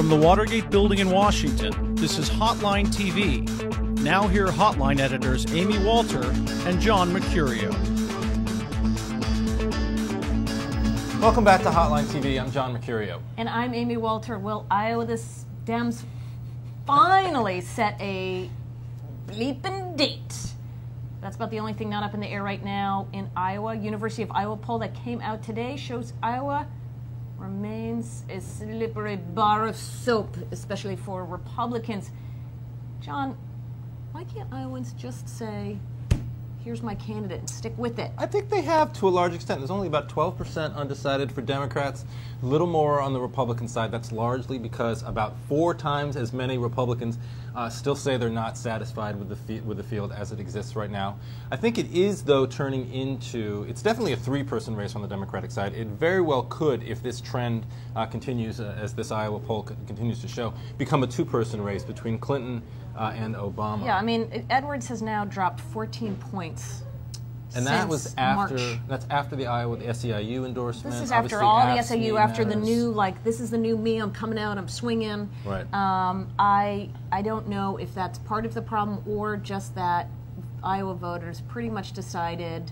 From the Watergate Building in Washington, this is Hotline TV. Now here are Hotline editors Amy Walter and John Mercurio. Welcome back to Hotline TV. I'm John Mercurio. And I'm Amy Walter. Will Iowa Dems finally set a bleeping date? That's about the only thing not up in the air right now in Iowa. University of Iowa poll that came out today shows Iowa remains a slippery bar of soap, especially for Republicans. John, why can't Iowans just say, here's my candidate, and stick with it? I think they have to a large extent. There's only about 12% undecided for Democrats, a little more on the Republican side. That's largely because about 4 times as many Republicans still say they're not satisfied with the field as it exists right now. I think it is, though, turning into, it's definitely a 3-person race on the Democratic side. It very well could, if this trend continues, as this Iowa poll continues to show, become a 2-person race between Clinton and Obama. Yeah, I mean, Edwards has now dropped 14 points. And that was after March. That's after the Iowa, the SEIU endorsement. This is after all the SEIU, after the new, like, this is the new me, I'm coming out, I'm swinging. Right. I don't know if that's part of the problem or just that Iowa voters pretty much decided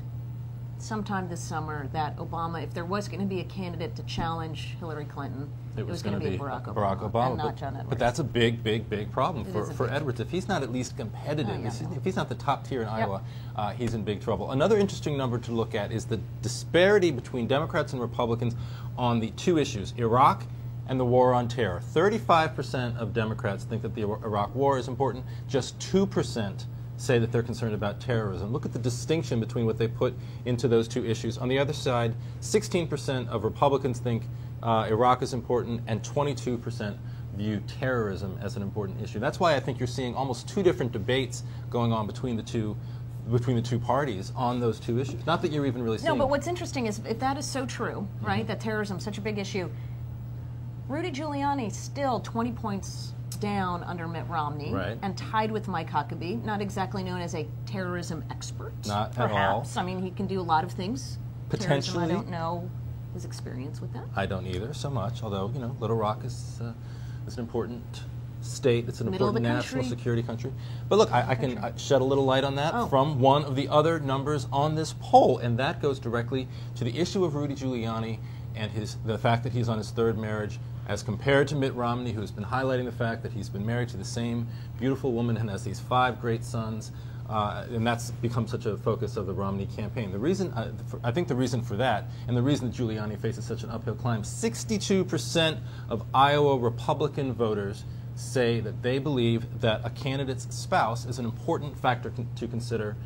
sometime this summer that Obama, if there was going to be a candidate to challenge Hillary Clinton, it was going to be Barack Obama and not John Edwards. But that's a big, big, big problem for big Edwards. If he's not at least competitive, if he's not the top tier in Yep. Iowa, he's in big trouble. Another interesting number to look at is the disparity between Democrats and Republicans on the 2 issues, Iraq and the war on terror. 35% of Democrats think that the Iraq war is important. Just 2% say that they're concerned about terrorism. Look at the distinction between what they put into those 2 issues. On the other side, 16% of Republicans think Iraq is important, and 22% view terrorism as an important issue. That's why I think you're seeing almost 2 different debates going on between the two parties on those 2 issues. Not that you're even really seeing. No, but what's interesting is if that is so true, right, that terrorism is such a big issue, Rudy Giuliani still 20 points down under Mitt Romney, right, and tied with Mike Huckabee, not exactly known as a terrorism expert. Not perhaps. at all. I mean, he can do a lot of things. Potentially. Terrorism, I don't know his experience with that. I don't either so much, although, you know, Little Rock is an important state. It's an important national security country. But look, I can shed a little light on that from one of the other numbers on this poll, and that goes directly to the issue of Rudy Giuliani and the fact that he's on his 3rd marriage, as compared to Mitt Romney, who's been highlighting the fact that he's been married to the same beautiful woman and has these 5 great sons. And that's become such a focus of the Romney campaign. The reason, I think the reason for that, and the reason that Giuliani faces such an uphill climb, 62% of Iowa Republican voters say that they believe that a candidate's spouse is an important factor to consider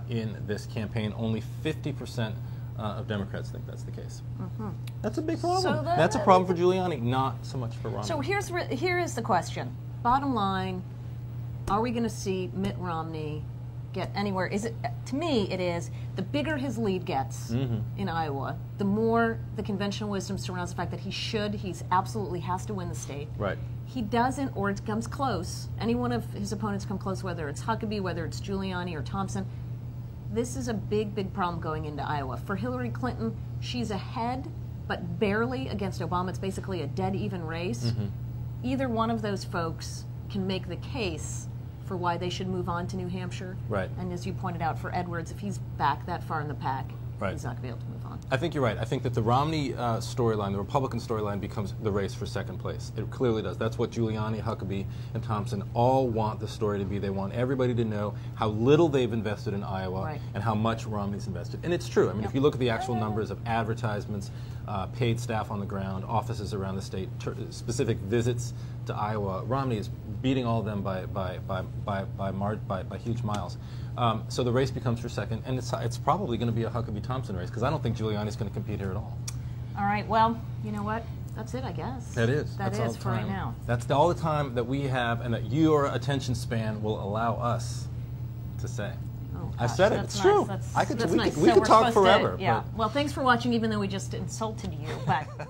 in this campaign. Only 50% of Democrats think that's the case. Mm-hmm. That's a big problem. So that's a problem for Giuliani, not so much for Romney. So here is the question. Bottom line, are we going to see Mitt Romney get anywhere? Is it, to me, it is the bigger his lead gets in Iowa, the more the conventional wisdom surrounds the fact that he's absolutely has to win the state. Right. He doesn't, or it comes close. Any one of his opponents come close, whether it's Huckabee, whether it's Giuliani or Thompson. This is a big, big problem going into Iowa. For Hillary Clinton, she's ahead, but barely against Obama. It's basically a dead even race. Either one of those folks can make the case for why they should move on to New Hampshire. Right. And as you pointed out, for Edwards, if he's back that far in the pack, right, he's not going to be able to move on. I think you're right. I think that the Romney storyline, the Republican storyline, becomes the race for 2nd place. It clearly does. That's what Giuliani, Huckabee, and Thompson all want the story to be. They want everybody to know how little they've invested in Iowa and how much Romney's invested. And it's true. I mean, if you look at the actual numbers of advertisements, paid staff on the ground, offices around the state, specific visits to Iowa, Romney is beating all of them by huge miles. So the race becomes for 2nd, and it's probably going to be a Huckabee-Thompson race, because I don't think Giuliani's going to compete here at all. All right, well, you know what? That's it, I guess. That is. That's all the for right now. That's all the time that we have and that your attention span will allow us to say. Oh, I said it. It's true. That's I could, nice. we could talk forever. Yeah. Well, thanks for watching, even though we just insulted you. But